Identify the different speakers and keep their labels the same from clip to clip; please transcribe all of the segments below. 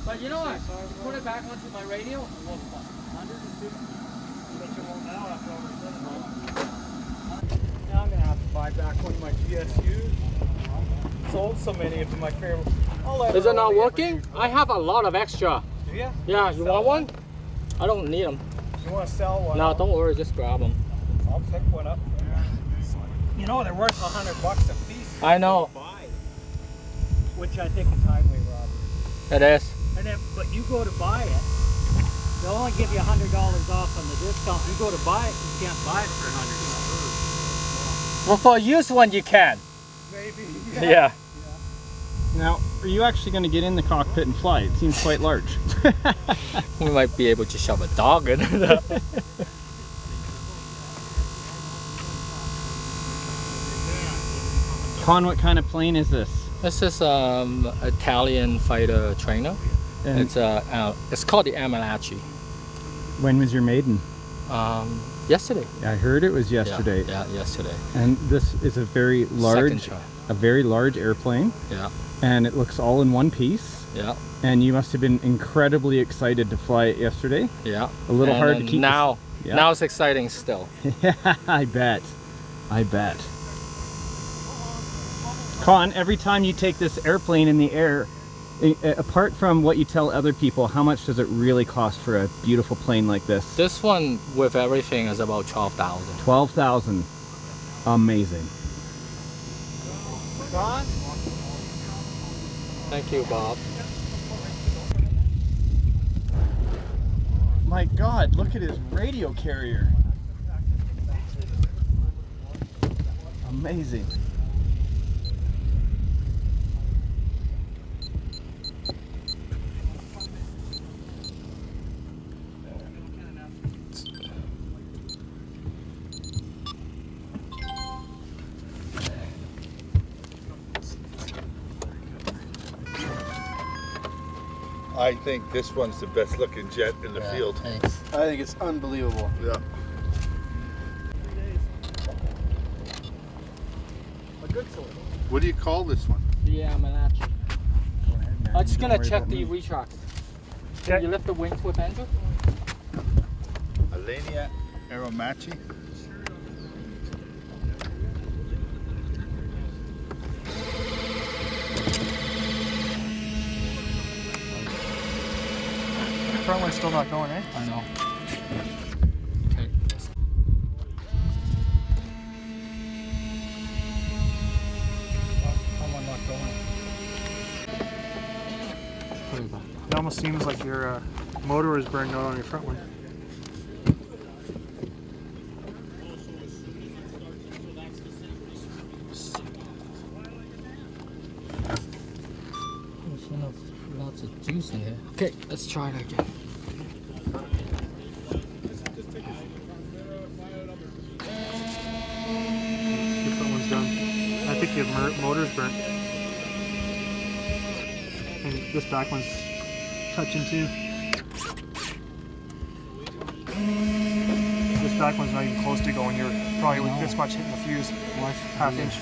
Speaker 1: But you know what? You put it back onto my radio, it was fun. 150.
Speaker 2: But you won't now after all we're done. Now I'm going to have to buy back one of my GSUs. Sold so many of them, my favorite.
Speaker 1: Is it not working? I have a lot of extra.
Speaker 2: Do you?
Speaker 1: Yeah, you want one? I don't need them.
Speaker 2: You want to sell one?
Speaker 1: No, don't worry, just grab them.
Speaker 2: I'll pick one up. You know, they're worth $100 a piece.
Speaker 1: I know.
Speaker 2: Which I think is highway robbery.
Speaker 1: It is.
Speaker 2: And then, but you go to buy it, they'll only give you $100 off on the discount. You go to buy it, you can't buy it for $100.
Speaker 1: Well, for a used one, you can.
Speaker 2: Maybe.
Speaker 1: Yeah.
Speaker 3: Now, are you actually going to get in the cockpit and fly? It seems quite large.
Speaker 1: We might be able to shove a dog in it.
Speaker 3: Con, what kind of plane is this?
Speaker 1: This is Italian fighter trainer.
Speaker 3: And
Speaker 1: It's called the Aermacchi.
Speaker 3: when was your maiden?
Speaker 1: Yesterday.
Speaker 3: I heard it was yesterday.
Speaker 1: Yeah, yesterday.
Speaker 3: And this is a very large, airplane.
Speaker 1: Yeah.
Speaker 3: And it looks all in one piece.
Speaker 1: Yeah.
Speaker 3: And you must have been incredibly excited to fly it yesterday.
Speaker 1: Yeah.
Speaker 3: A little hard to keep.
Speaker 1: Now,
Speaker 3: Yeah.
Speaker 1: now it's exciting still.
Speaker 3: Yeah, I bet. I bet. Con, every time you take this airplane in the air, apart from what you tell other people, how much does it really cost for a beautiful plane like this?
Speaker 1: This one with everything is about 12,000.
Speaker 3: 12,000. Amazing.
Speaker 2: Don?
Speaker 1: Thank you, Bob.
Speaker 3: My God, look at his radio carrier. Amazing.
Speaker 4: I think this one's the best looking jet in the field.
Speaker 1: Thanks.
Speaker 3: I think it's unbelievable.
Speaker 4: Yeah.
Speaker 2: A good sword.
Speaker 4: What do you call this one?
Speaker 1: The Aermacchi. I'm just gonna check the retracts. Can you lift the wings with Andrew?
Speaker 4: Alenia Aermacchi.
Speaker 2: The front one's still not going, eh?
Speaker 1: I know. Okay.
Speaker 2: Front one not going.
Speaker 1: Put it back.
Speaker 2: It almost seems like your motor is burned out on your front one.
Speaker 1: There's lots of juice in here. Okay, let's try it again.
Speaker 2: Your front one's done. I think your motor's burnt. And this back one's touching too. This back one's not even close to going. You're probably with this much hitting the fuse. Half inch.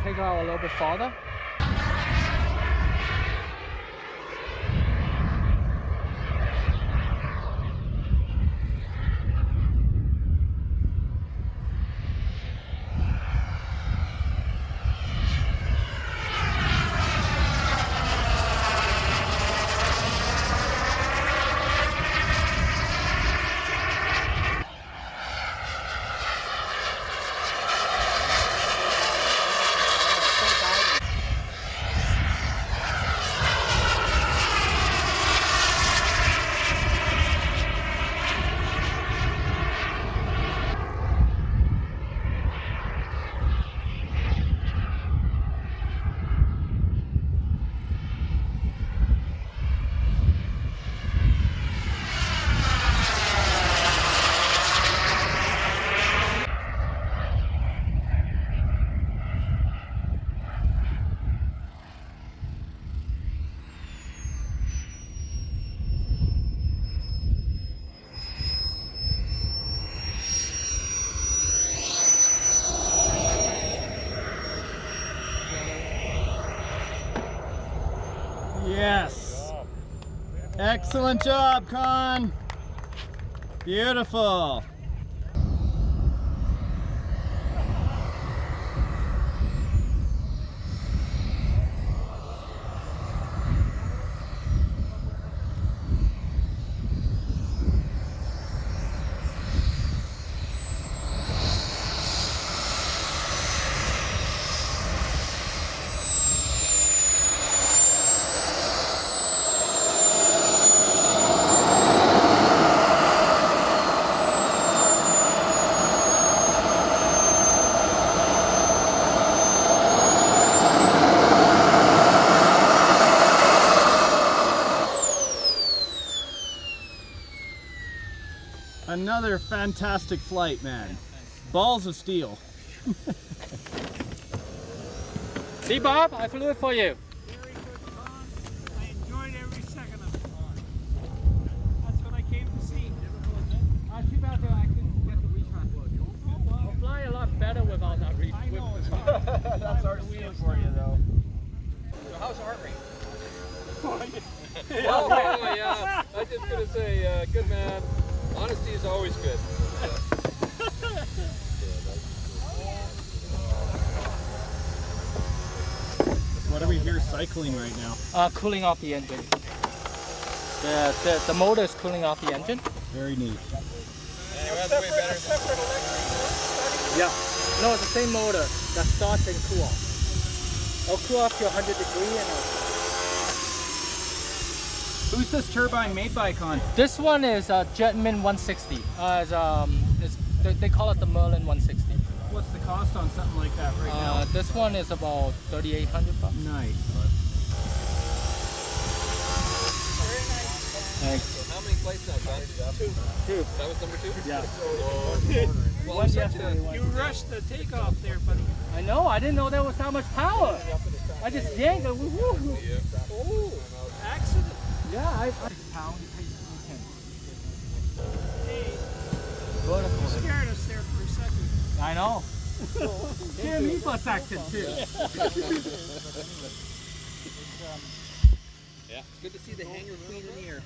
Speaker 1: Take it out a little bit farther.
Speaker 3: Excellent job, Con. Beautiful. Another fantastic flight, man. Balls of steel.
Speaker 1: See, Bob, I flew it for you.
Speaker 2: Very good, Con. I enjoyed every second of it. That's what I came to see.
Speaker 1: Too bad though I couldn't get the retract. I'll fly a lot better without that retract.
Speaker 2: I know it's
Speaker 3: That's our steel for you, though.
Speaker 5: So how's the heart rate?
Speaker 1: Oh,
Speaker 5: yeah. I was just gonna say, good man. Honesty is always good.
Speaker 3: What are we here cycling right now?
Speaker 1: Cooling off the engine. The motor is cooling off the engine.
Speaker 3: Very neat.
Speaker 5: Anyway, that's way better than
Speaker 1: Yeah. No, it's the same motor that starts and cool off. It'll cool off to 100 degrees and
Speaker 3: Who's this turbine made by, Con?
Speaker 1: this one is Jetman 160. They call it the Merlin 160.
Speaker 3: What's the cost on something like that right now?
Speaker 1: This one is about 3,800 bucks.
Speaker 3: Nice.
Speaker 1: Thanks.
Speaker 5: So how many flights now, John?
Speaker 1: Two.
Speaker 5: That was number 2?
Speaker 1: Yeah.
Speaker 5: Well,
Speaker 1: One
Speaker 5: I'm such
Speaker 1: yesterday,
Speaker 5: a...
Speaker 1: one
Speaker 2: You rushed the takeoff there, buddy.
Speaker 1: I know. I didn't know there was that much power. I just yanked it. Woo-hoo.
Speaker 5: Oh.
Speaker 2: Accident.
Speaker 1: Yeah, I pound.
Speaker 2: Hey,
Speaker 1: Beautiful.
Speaker 2: scared us there for a second.
Speaker 1: I know. Scared me for a second too.
Speaker 5: Yeah. It's good to see the hangar clean in the air.